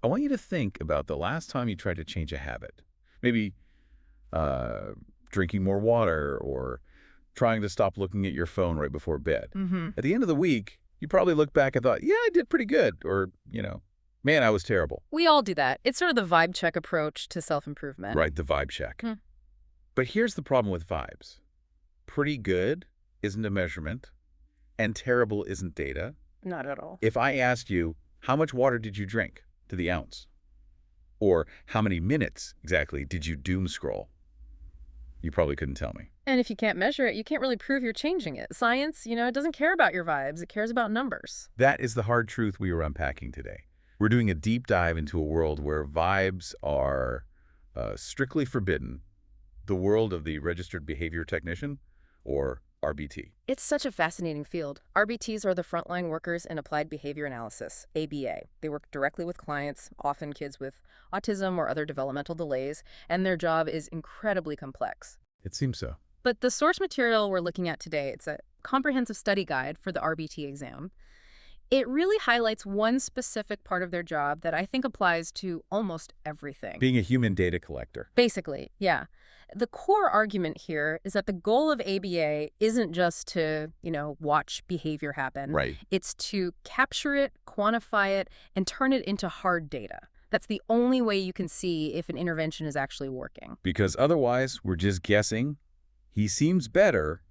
I want you to think about the last time you tried to change a habit. Maybe uh, drinking more water or trying to stop looking at your phone right before bed. Mm-hmm. At the end of the week, you probably look back and thought, yeah, I did pretty good. Or, man, I was terrible. We all do that. It's sort of the vibe check approach to self-improvement. Right, the vibe check. Hmm. But here's the problem with vibes. Pretty good isn't a measurement, and terrible isn't data. Not at all. If I asked you, how much water did you drink to the ounce? Or how many minutes exactly did you doom scroll? You probably couldn't tell me. And if you can't measure it, you can't really prove you're changing it. Science, it doesn't care about your vibes. It cares about numbers. That is the hard truth we are unpacking today. We're doing a deep dive into a world where vibes are strictly forbidden, the world of the registered behavior technician, or RBT. It's such a fascinating field. RBTs are the frontline workers in applied behavior analysis, ABA. They work directly with clients, often kids with autism or other developmental delays, and their job is incredibly complex. It seems so. But the source material we're looking at today, it's a comprehensive study guide for the RBT exam. It really highlights one specific part of their job that I think applies to almost everything. Being a human data collector. Basically, yeah. The core argument here is that the goal of ABA isn't just to, watch behavior happen. Right. It's to capture it, quantify it, and turn it into hard data. That's the only way you can see if an intervention is actually working. Because otherwise, we're just guessing. He seems better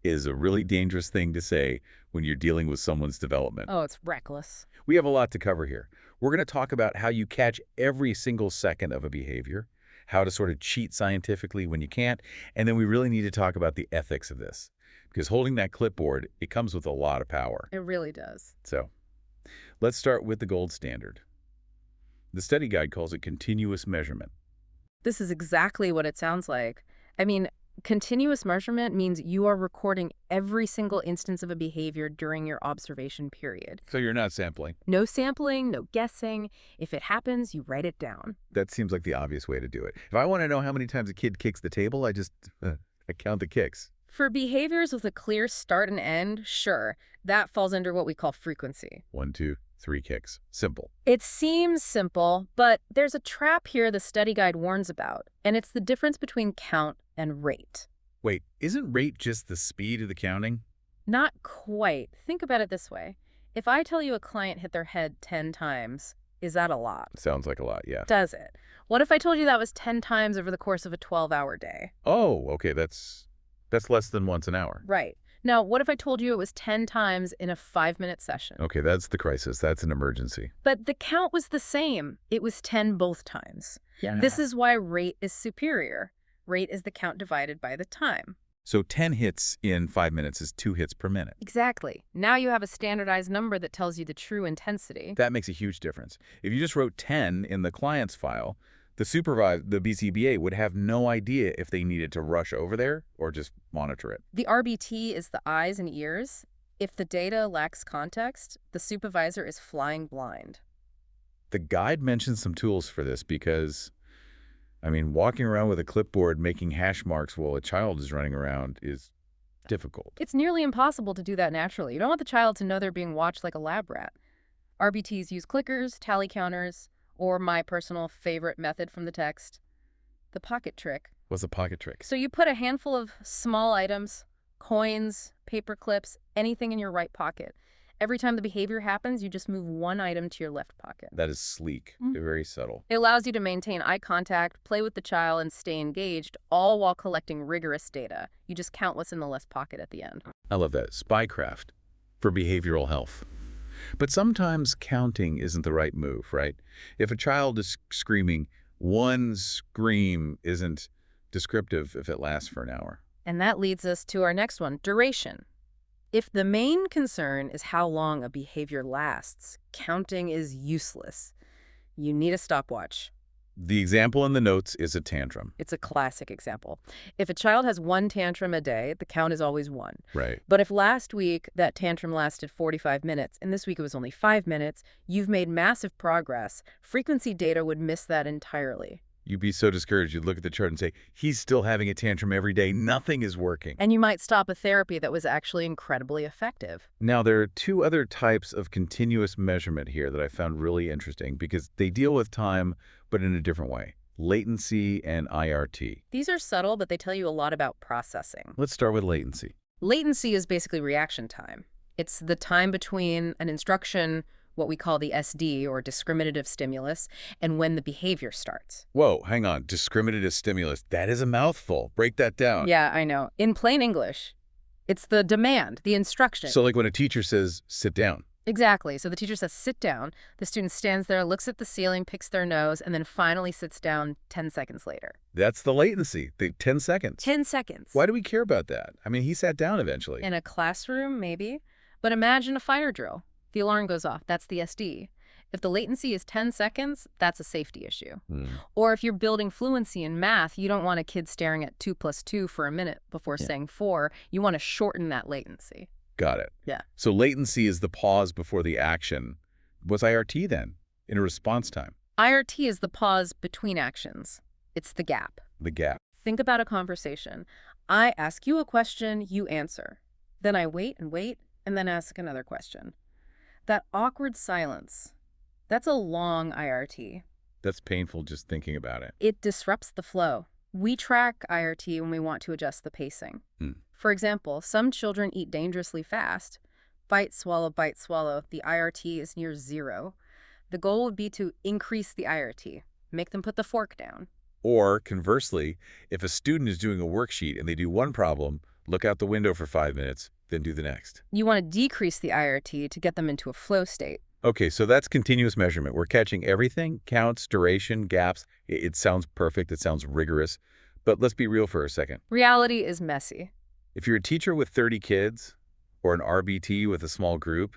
is a really dangerous thing to say when you're dealing with someone's development. Oh, it's reckless. We have a lot to cover here. We're going to talk about how you catch every single second of a behavior, how to sort of cheat scientifically when you can't, and then we really need to talk about the ethics of this. Because holding that clipboard, it comes with a lot of power. It really does. So, let's start with the gold standard. The study guide calls it continuous measurement. This is exactly what it sounds like. I mean, continuous measurement means you are recording every single instance of a behavior during your observation period. So you're not sampling. No sampling, no guessing. If it happens, you write it down. That seems like the obvious way to do it. If I want to know how many times a kid kicks the table, I just I count the kicks. For behaviors with a clear start and end, sure, that falls under what we call frequency. 1, 2, 3 kicks. Simple. It seems simple, but there's a trap here the study guide warns about, and it's the difference between count and rate. Wait, isn't rate just the speed of the counting? Not quite. Think about it this way. If I tell you a client hit their head 10 times, is that a lot? Sounds like a lot, yeah. Does it? What if I told you that was 10 times over the course of a 12-hour day? Oh, okay, that's less than once an hour. Right. Now, what if I told you it was 10 times in a 5-minute session? Okay, that's the crisis. That's an emergency. But the count was the same. It was 10 both times. Yeah. This is why rate is superior. Rate is the count divided by the time. So 10 hits in 5 minutes is 2 hits per minute. Exactly. Now you have a standardized number that tells you the true intensity. That makes a huge difference. If you just wrote 10 in the client's file, the BCBA would have no idea if they needed to rush over there or just monitor it. The RBT is the eyes and ears. If the data lacks context, the supervisor is flying blind. The guide mentions some tools for this because, walking around with a clipboard making hash marks while a child is running around is difficult. It's nearly impossible to do that naturally. You don't want the child to know they're being watched like a lab rat. RBTs use clickers, tally counters, or my personal favorite method from the text, the pocket trick. What's a pocket trick? So you put a handful of small items, coins, paper clips, anything in your right pocket. Every time the behavior happens, you just move one item to your left pocket. That is sleek. Very subtle. It allows you to maintain eye contact, play with the child, and stay engaged, all while collecting rigorous data. You just count what's in the left pocket at the end. I love that. Spycraft for behavioral health. But sometimes counting isn't the right move, right? If a child is screaming, one scream isn't descriptive if it lasts for an hour. And that leads us to our next one, duration. If the main concern is how long a behavior lasts, counting is useless. You need a stopwatch. The example in the notes is a tantrum. It's a classic example. If a child has one tantrum a day, the count is always 1. Right. But if last week that tantrum lasted 45 minutes and this week it was only 5 minutes, you've made massive progress. Frequency data would miss that entirely. You'd be so discouraged. You'd look at the chart and say, he's still having a tantrum every day. Nothing is working. And you might stop a therapy that was actually incredibly effective. Now, there are two other types of continuous measurement here that I found really interesting because they deal with time, but in a different way. Latency and IRT. These are subtle, but they tell you a lot about processing. Let's start with latency. Latency is basically reaction time. It's the time between an instruction, what we call the SD, or discriminative stimulus, and when the behavior starts. Whoa, hang on. Discriminative stimulus. That is a mouthful. Break that down. Yeah, I know. In plain English, it's the demand, the instruction. So like when a teacher says, sit down. Exactly. So the teacher says, sit down. The student stands there, looks at the ceiling, picks their nose, and then finally sits down 10 seconds later. That's the latency, the 10 seconds. 10 seconds. Why do we care about that? I mean, he sat down eventually. In a classroom, maybe. But imagine a fire drill. The alarm goes off. That's the SD. If the latency is 10 seconds, that's a safety issue. Or if you're building fluency in math, you don't want a kid staring at 2 + 2 for a minute before saying 4. You want to shorten that latency. Got it. Yeah. So latency is the pause before the action. What's IRT then? In a response time? IRT is the pause between actions. It's the gap. The gap. Think about a conversation. I ask you a question, you answer. Then I wait, and then ask another question. That awkward silence, that's a long IRT. That's painful just thinking about it. It disrupts the flow. We track IRT when we want to adjust the pacing. For example, some children eat dangerously fast. Bite, swallow, the IRT is near 0. The goal would be to increase the IRT, make them put the fork down. Or conversely, if a student is doing a worksheet and they do one problem, look out the window for 5 minutes, then do the next. You want to decrease the IRT to get them into a flow state. Okay, so that's continuous measurement. We're catching everything, counts, duration, gaps. It sounds perfect. It sounds rigorous. But let's be real for a second. Reality is messy. If you're a teacher with 30 kids or an RBT with a small group,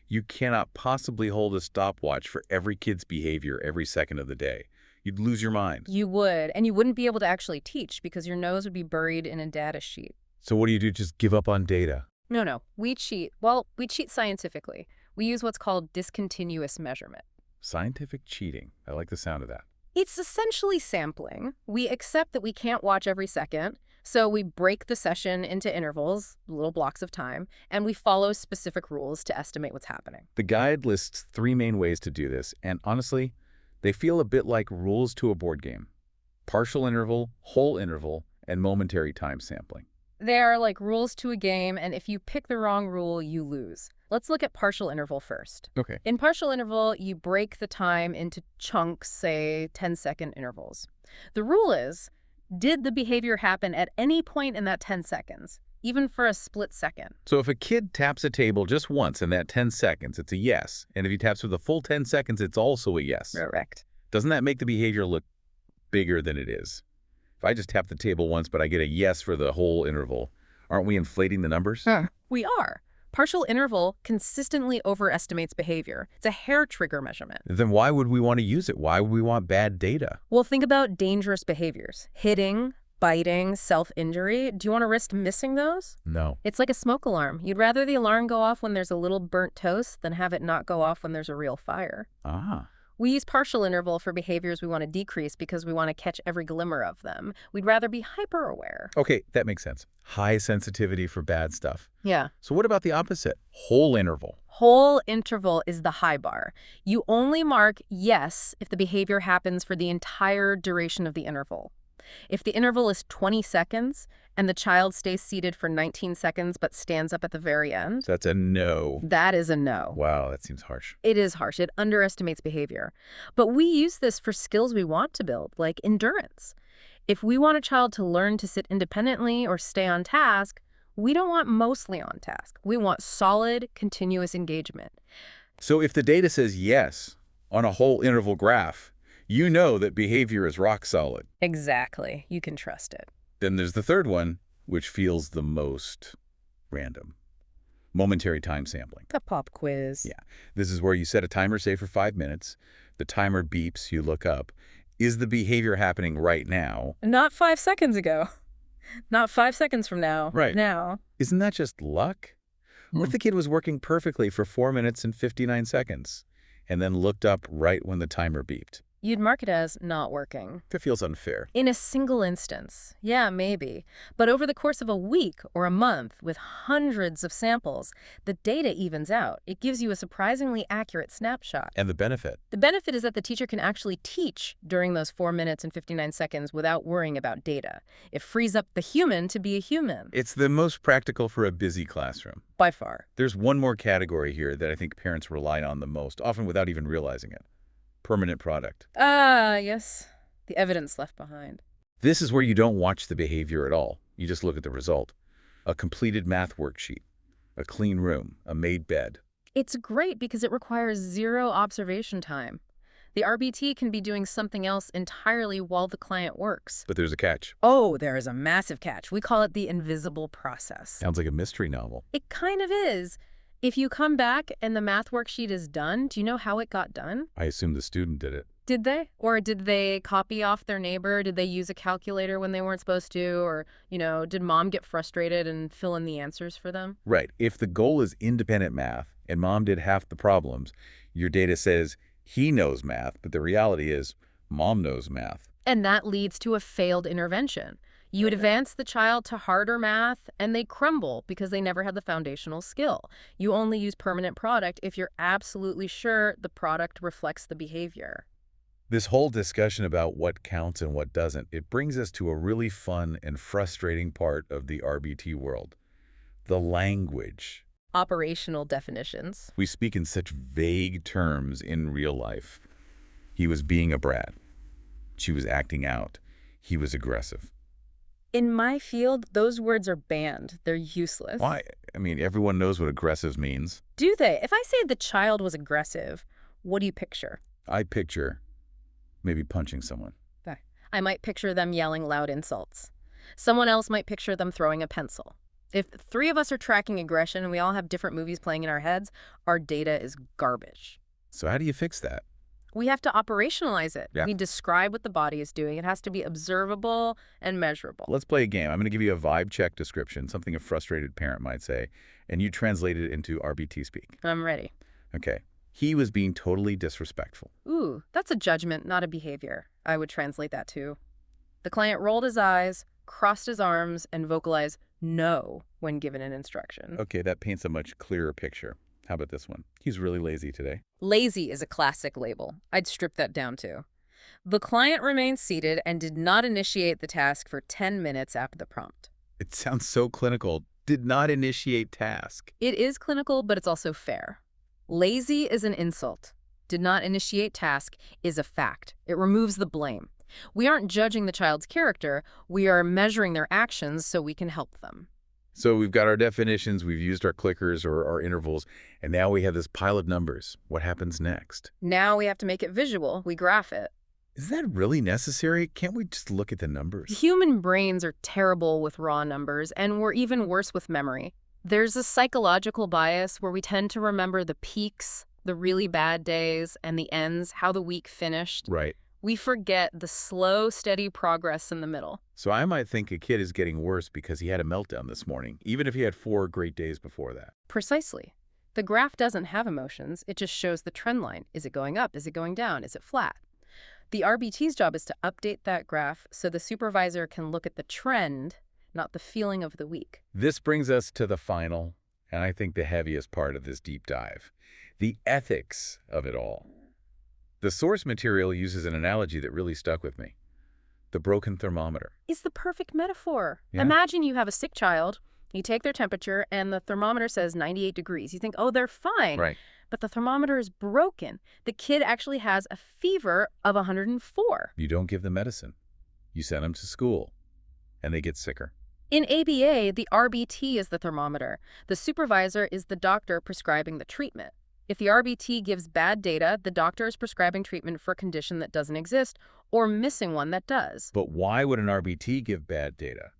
you cannot possibly hold a stopwatch for every kid's behavior every second of the day. You'd lose your mind. You would, and you wouldn't be able to actually teach because your nose would be buried in a data sheet. So what do you do? Just give up on data? No. We cheat. Well, we cheat scientifically. We use what's called discontinuous measurement. Scientific cheating. I like the sound of that. It's essentially sampling. We accept that we can't watch every second, so we break the session into intervals, little blocks of time, and we follow specific rules to estimate what's happening. The guide lists 3 main ways to do this, and honestly, they feel a bit like rules to a board game. Partial interval, whole interval, and momentary time sampling. They are like rules to a game, and if you pick the wrong rule, you lose. Let's look at partial interval first. Okay. In partial interval, you break the time into chunks, say 10-second intervals. The rule is, did the behavior happen at any point in that 10 seconds, even for a split second? So if a kid taps a table just once in that 10 seconds, it's a yes. And if he taps for the full 10 seconds, it's also a yes. Correct. Doesn't that make the behavior look bigger than it is? If I just tap the table once, but I get a yes for the whole interval, aren't we inflating the numbers? We are. Partial interval consistently overestimates behavior. It's a hair trigger measurement. Then why would we want to use it? Why would we want bad data? Well, think about dangerous behaviors. Hitting, biting, self-injury. Do you want to risk missing those? No. It's like a smoke alarm. You'd rather the alarm go off when there's a little burnt toast than have it not go off when there's a real fire. We use partial interval for behaviors we want to decrease because we want to catch every glimmer of them. We'd rather be hyper-aware. Okay, that makes sense. High sensitivity for bad stuff. Yeah. So what about the opposite? Whole interval. Whole interval is the high bar. You only mark yes if the behavior happens for the entire duration of the interval. If the interval is 20 seconds and the child stays seated for 19 seconds but stands up at the very end, That's a no. that is a no. Wow, that seems harsh. It is harsh. It underestimates behavior. But we use this for skills we want to build, like endurance. If we want a child to learn to sit independently or stay on task, we don't want mostly on task. We want solid, continuous engagement. So if the data says yes on a whole interval graph, you know that behavior is rock solid. Exactly. You can trust it. Then there's the third one, which feels the most random. Momentary time sampling. A pop quiz. Yeah. This is where you set a timer, say, for 5 minutes. The timer beeps, you look up. Is the behavior happening right now? Not 5 seconds ago. Not 5 seconds from now. Right. Now. Isn't that just luck? What if the kid was working perfectly for 4 minutes and 59 seconds and then looked up right when the timer beeped? You'd mark it as not working. That feels unfair. In a single instance, yeah, maybe. But over the course of a week or a month with hundreds of samples, the data evens out. It gives you a surprisingly accurate snapshot. And the benefit? The benefit is that the teacher can actually teach during those 4 minutes and 59 seconds without worrying about data. It frees up the human to be a human. It's the most practical for a busy classroom. By far. There's one more category here that I think parents rely on the most, often without even realizing it. Permanent product. Ah, yes. The evidence left behind. This is where you don't watch the behavior at all. You just look at the result. A completed math worksheet, a clean room, a made bed. It's great because it requires zero observation time. The RBT can be doing something else entirely while the client works. But there's a catch. Oh, there is a massive catch. We call it the invisible process. Sounds like a mystery novel. It kind of is. If you come back and the math worksheet is done, do you know how it got done? I assume the student did it. Did they? Or did they copy off their neighbor? Did they use a calculator when they weren't supposed to? Or, did mom get frustrated and fill in the answers for them? Right. If the goal is independent math and mom did half the problems, your data says he knows math, but the reality is mom knows math. And that leads to a failed intervention. You advance the child to harder math, and they crumble because they never had the foundational skill. You only use permanent product if you're absolutely sure the product reflects the behavior. This whole discussion about what counts and what doesn't, it brings us to a really fun and frustrating part of the RBT world. The language. Operational definitions. We speak in such vague terms in real life. He was being a brat. She was acting out. He was aggressive. In my field, those words are banned. They're useless. Why? I mean, everyone knows what aggressive means. Do they? If I say the child was aggressive, what do you picture? I picture maybe punching someone. I might picture them yelling loud insults. Someone else might picture them throwing a pencil. If 3 of us are tracking aggression and we all have different movies playing in our heads, our data is garbage. So how do you fix that? We have to operationalize it. Yeah. We describe what the body is doing. It has to be observable and measurable. Let's play a game. I'm going to give you a vibe check description, something a frustrated parent might say, and you translate it into RBT speak. I'm ready. Okay. He was being totally disrespectful. Ooh, that's a judgment, not a behavior. I would translate that too. The client rolled his eyes, crossed his arms, and vocalized no when given an instruction. Okay, that paints a much clearer picture. How about this one? He's really lazy today. Lazy is a classic label. I'd strip that down too. The client remained seated and did not initiate the task for 10 minutes after the prompt. It sounds so clinical. Did not initiate task. It is clinical, but it's also fair. Lazy is an insult. Did not initiate task is a fact. It removes the blame. We aren't judging the child's character. We are measuring their actions so we can help them. So we've got our definitions, we've used our clickers or our intervals, and now we have this pile of numbers. What happens next? Now we have to make it visual. We graph it. Is that really necessary? Can't we just look at the numbers? Human brains are terrible with raw numbers, and we're even worse with memory. There's a psychological bias where we tend to remember the peaks, the really bad days, and the ends, how the week finished. Right. We forget the slow, steady progress in the middle. So I might think a kid is getting worse because he had a meltdown this morning, even if he had 4 great days before that. Precisely. The graph doesn't have emotions. It just shows the trend line. Is it going up? Is it going down? Is it flat? The RBT's job is to update that graph so the supervisor can look at the trend, not the feeling of the week. This brings us to the final, and I think the heaviest part of this deep dive, the ethics of it all. The source material uses an analogy that really stuck with me. The broken thermometer. It's the perfect metaphor. Yeah. Imagine you have a sick child, you take their temperature, and the thermometer says 98 degrees. You think, oh, they're fine. Right. But the thermometer is broken. The kid actually has a fever of 104. You don't give them medicine. You send them to school, and they get sicker. In ABA, the RBT is the thermometer. The supervisor is the doctor prescribing the treatment. If the RBT gives bad data, the doctor is prescribing treatment for a condition that doesn't exist or missing one that does. But why would an RBT give bad data?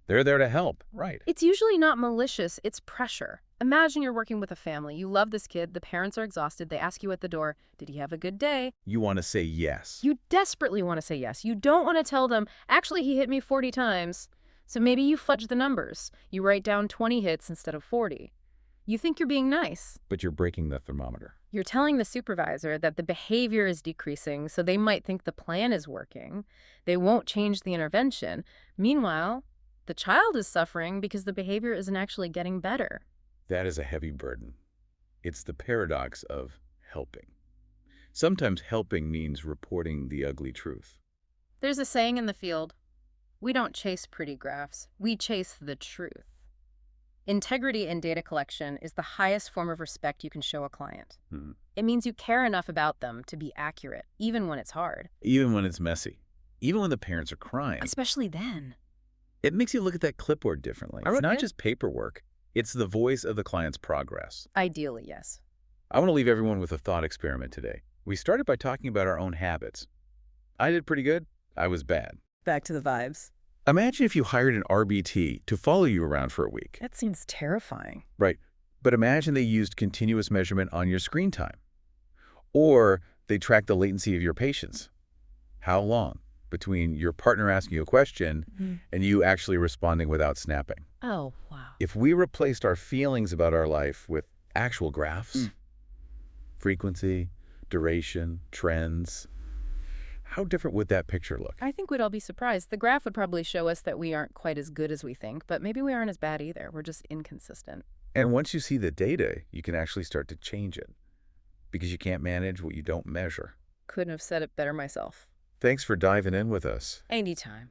They're there to help, right? It's usually not malicious, it's pressure. Imagine you're working with a family. You love this kid, the parents are exhausted, they ask you at the door, did he have a good day? You want to say yes. You desperately want to say yes. You don't want to tell them, actually he hit me 40 times. So maybe you fudge the numbers. You write down 20 hits instead of 40. You think you're being nice. But you're breaking the thermometer. You're telling the supervisor that the behavior is decreasing, so they might think the plan is working. They won't change the intervention. Meanwhile, the child is suffering because the behavior isn't actually getting better. That is a heavy burden. It's the paradox of helping. Sometimes helping means reporting the ugly truth. There's a saying in the field, we don't chase pretty graphs, we chase the truth. Integrity in data collection is the highest form of respect you can show a client. It means you care enough about them to be accurate, even when it's hard. Even when it's messy. Even when the parents are crying. Especially then. It makes you look at that clipboard differently. It's not just paperwork. It's the voice of the client's progress. Ideally, yes. I want to leave everyone with a thought experiment today. We started by talking about our own habits. I did pretty good. I was bad. Back to the vibes. Imagine if you hired an RBT to follow you around for a week. That seems terrifying. Right. But imagine they used continuous measurement on your screen time. Or they tracked the latency of your patience. How long between your partner asking you a question and you actually responding without snapping? Oh, wow. If we replaced our feelings about our life with actual graphs, frequency, duration, trends, how different would that picture look? I think we'd all be surprised. The graph would probably show us that we aren't quite as good as we think, but maybe we aren't as bad either. We're just inconsistent. And once you see the data, you can actually start to change it because you can't manage what you don't measure. Couldn't have said it better myself. Thanks for diving in with us. Anytime.